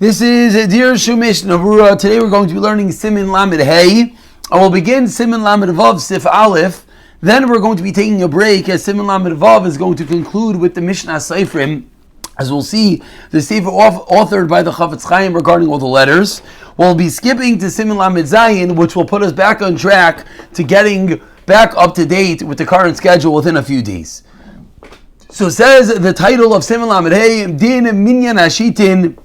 This is Dirshu Mishnah Berurah. Today we're going to be learning Siman Lamed Hey. I will begin Siman Lamed Vav Sif Aleph. Then we're going to be taking a break as Siman Lamed Vav is going to conclude with the Mishnah Seifrim. As we'll see, the Sefer authored by the Chafetz Chaim regarding all the letters. We'll be skipping to Siman Lamed Zayin, which will put us back on track to getting back up to date with the current schedule within a few days. So says the title of Siman Lamed Hey, Din Minyan Hashitin.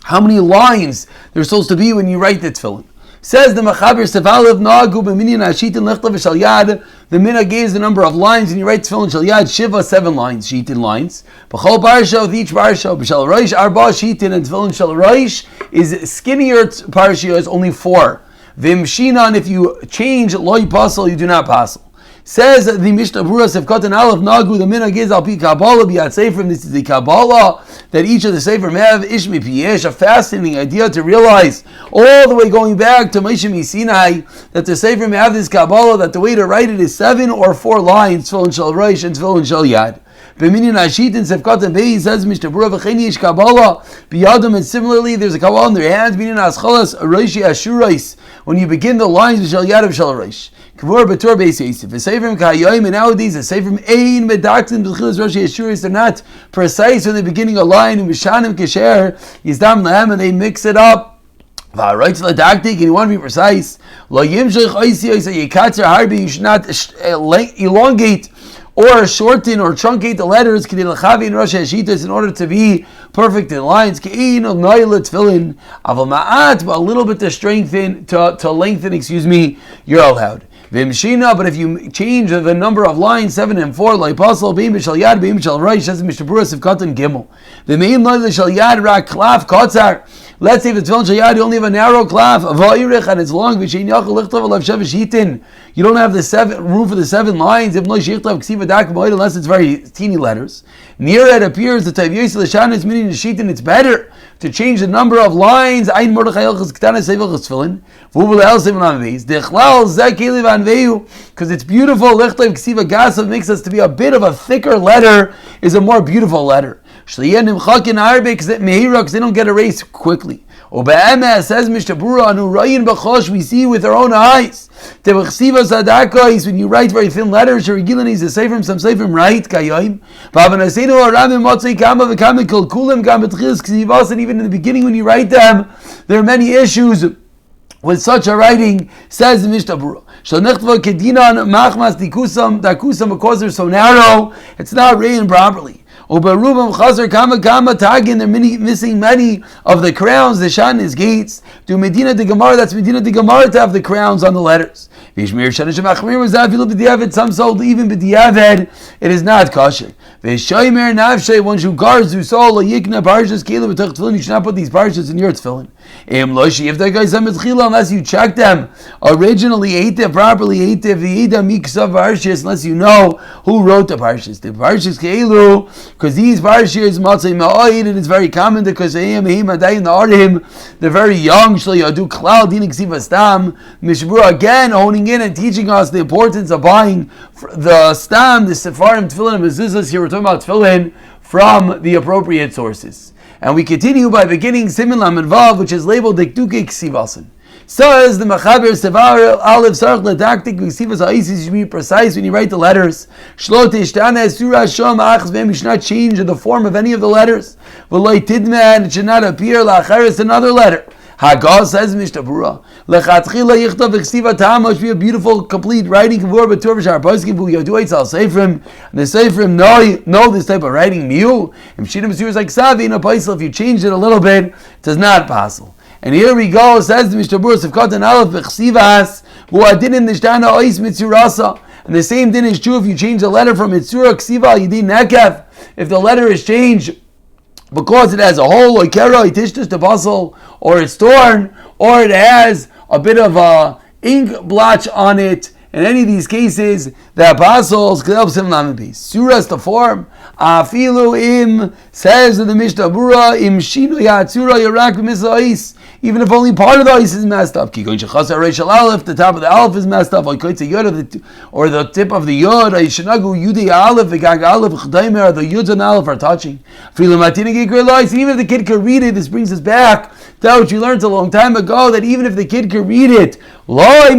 How many lines there's supposed to be when you write the Tefilin. Says the Mechaber Sevalev Nagu b'Minyan Hashitin Lechtav V'Shal Yad. The Minhag is the number of lines when you write Tefilin Shal Yad. Shiva, 7 lines, Shitin lines. B'Chol Parsha, with each Parsha, B'Shal Roish Arba Shitin, and Tefilin Shal Roish is skinnier Parsha, is only 4. V'Imshina, and if you change Loi Pasal, you do not pasal. Says the Mishnah Berurah Sefkat and Aleph Nagu, the Minhag is Al Pi Kabbalah B'Yad Seifrim. This is the Kabbalah that each of the Seifrim have. Ishmi Piyesh, a fascinating idea to realize all the way going back to Moshe Sinai that the Seifrim have this Kabbalah that the way to write it is 7 or 4 lines. Tefilin Shal Roish and Tefilin Shal Yad. B'Minyan Hashitin Sefkat and Bei, says Mishnah Berurah V'Cheni Yish Kabbalah B'Yadam, and similarly there's a Kabbalah in their hands. Minyan Aschalas Roishi Ashurais, when you begin the lines V'Shal Yad of Shal Roish. Kavur B'Tor Beis Yosef. V'Seifrim Ka'ayim, and nowadays the Seifrim Ein Medaktim B'Chilas Roshi Ashurais, they're not precise when they're beginning a line. Mishanim Kesher Yizdam Lahem, and they mix it up. Right to the dactic, and you want to be precise. You should not elongate or shorten or truncate the letters in order to be perfect in lines. But a little bit to strengthen, to lengthen, you're allowed. But if you change the number of lines, 7 and 4, like Pasal, Beim B'Shal Yad, Beim B'Shal Roish, says Mishnah Berurah Sefkat and Gimel. The main line of Shal Yad Rak Klaf Kotzar. Let's say if it's Tefilin Shal Yad, you only have a narrow klaf, and it's long. You don't have the room for the 7 lines, unless it's very teeny letters. Near it appears the Tav Yosef L'Shanis Minyan Hashitin. It's better to change the number of lines. Ein Mordechai Elchas Ketana Sevel Tefilin. Because it's beautiful. Lechtav Ksiva Gasav makes us to be a bit of a thicker letter, is a more beautiful letter. Because they don't get erased quickly. Says Mishnah Berurah, we see with our own eyes. When you write very thin letters, some Seifrim write, and even in the beginning when you write them, there are many issues with such a writing, says the Mishnah Berurah. Because they're so narrow, it's not written properly. They're missing many of the crowns, the shan is gates. To Medina de Gemara, that's Medina de Gemara to have the crowns on the letters. Some sold even b'diavad, it is not kosher. One who guards who soul you should not put these parshas in your tefillin. Unless you check them originally, properly, unless you know who wrote the parshas. The parshas ke'elu, because these parshas matzei ma'oid, it is very common because they're very young. Mishmur again honing in and teaching us the importance of buying the stam, the sefarim, tefillin, and mezuzahs. Here we're talking about tefillin from the appropriate sources. And we continue by beginning Siman Lamed Vav, which is labeled Dikduke Ksivasin. Says the Mechaber Sevar Aleph Sarch Ledaktik Ksivas Ha'is, you should be precise when you write the letters. Shlo Tishtana Surah Shom Achs V'em, you should not change the form of any of the letters. V'loi Tidman, it should not appear La'acheres, another letter. Hagaz, says Mishnah Berurah, Lechatchila Yichtav Ksiva Tam, should be a beautiful, complete writing. Kavur B'Tor V'Shar Poskim V'Yoduetz Al Seifrim, and the Seifrim know this type of writing. Miu, Imshinim Surah is like Savi in a Paisel. If you change it a little bit, it does not passel. And here we go, says the Mishnah Berurah, Sefkat and Aleph B'Chsivas, V'Adinim Nishtana Ois Mitzurasa. And the same thing is true if you change the letter from Mitzura Ksiva Yidin Nekef. If the letter is changed because it has a hole, or kera, itishtus the basel, or it's torn, or it has a bit of a ink blotch on it, in any of these cases, the apostles could help Simon Lamed Beis. Surah is the form. Afilu im, says in the Mishnah Berurah, im shino yatzura yarak b'misais. Even if only part of the ice is messed up. The top of the aleph is messed up, or the tip of the yod, the yud and aleph are touching. Even if the kid can read it, this brings us back to what you learned a long time ago, that even if the kid can read it, why?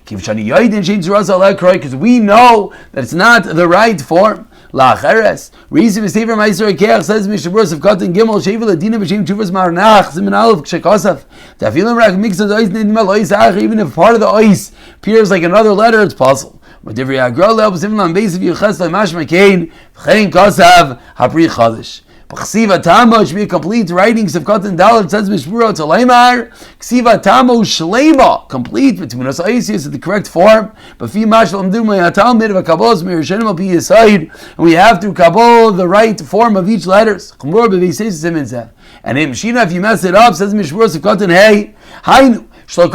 Because we know that it's not the right form. La'acheres. Reason is Sefer Meiser Keach says Mishnah Berurah of Katan Gimel Shevel Adina B'Shem Tshuvas Marnach Zimin Aleph Kshekosaf. Tefilin Rak mixes the ice Nidmal Ois Ach. Even if part of the ice appears like another letter, it's possible. But if you're a girl, they'll be Simon on base of Yuches like Mash McCain V'chein Kosav Hapri Chadish. Ksiva Tamo should be a complete writing. Sefkatan Dalet says Mishnah Berurah to Leimar. Ksiva Tamo Shlema, complete between us Isis the correct form. But Fi Mashal Amdu Mayatal Mid of a Kabbalah Mirashenim will be his side, and we have to Kabbalah the right form of each letters. Chumur b'Veiseis Simin said. And in Shina, if you mess it up, says Mishnah Berurah Sefkatan Hey Hainu. You don't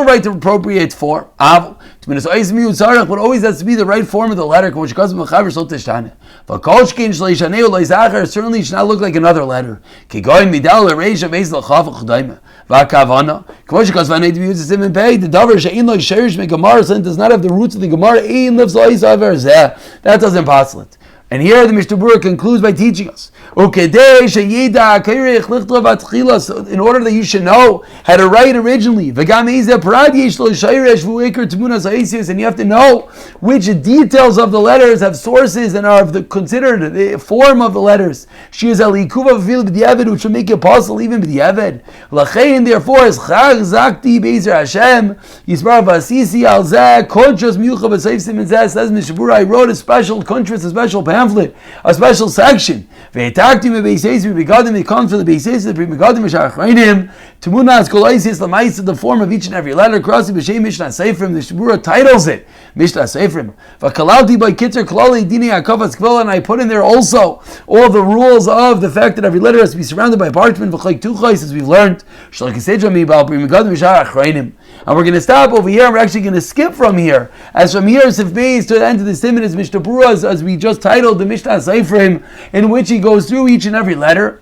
write the appropriate form. But always has to be the right form of the letter. Certainly should not look like another letter. The davar does not have the roots of the Gemara. That doesn't pass it. And here the Mishnah Berurah concludes by teaching us, in order that you should know how to write originally, and you have to know which details of the letters have sources and are considered the form of the letters, which will make it possible even b'diavad. Therefore, says Mishnah Berurah, I wrote a special contrast, a special pamphlet, a special section. It comes from the the form of each and every letter. Mishnah Berurah titles it Mishnah Seifrim. And I put in there also all the rules of the fact that every letter has to be surrounded by parchment, as we've learned. And we're going to stop over here, and we're actually going to skip from here. As from here, Sif Beis to the end of the Siman is Mishnah Berurah, as we just titled the Mishnah Seifrim, in which he goes through each and every letter.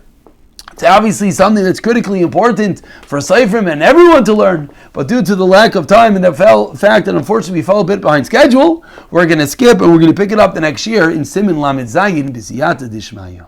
It's obviously something that's critically important for Seifrim and everyone to learn, but due to the lack of time and the fact that unfortunately we fell a bit behind schedule, we're going to skip and we're going to pick it up the next year in Siman Lamed Zayin B'Siyata Dishmaya.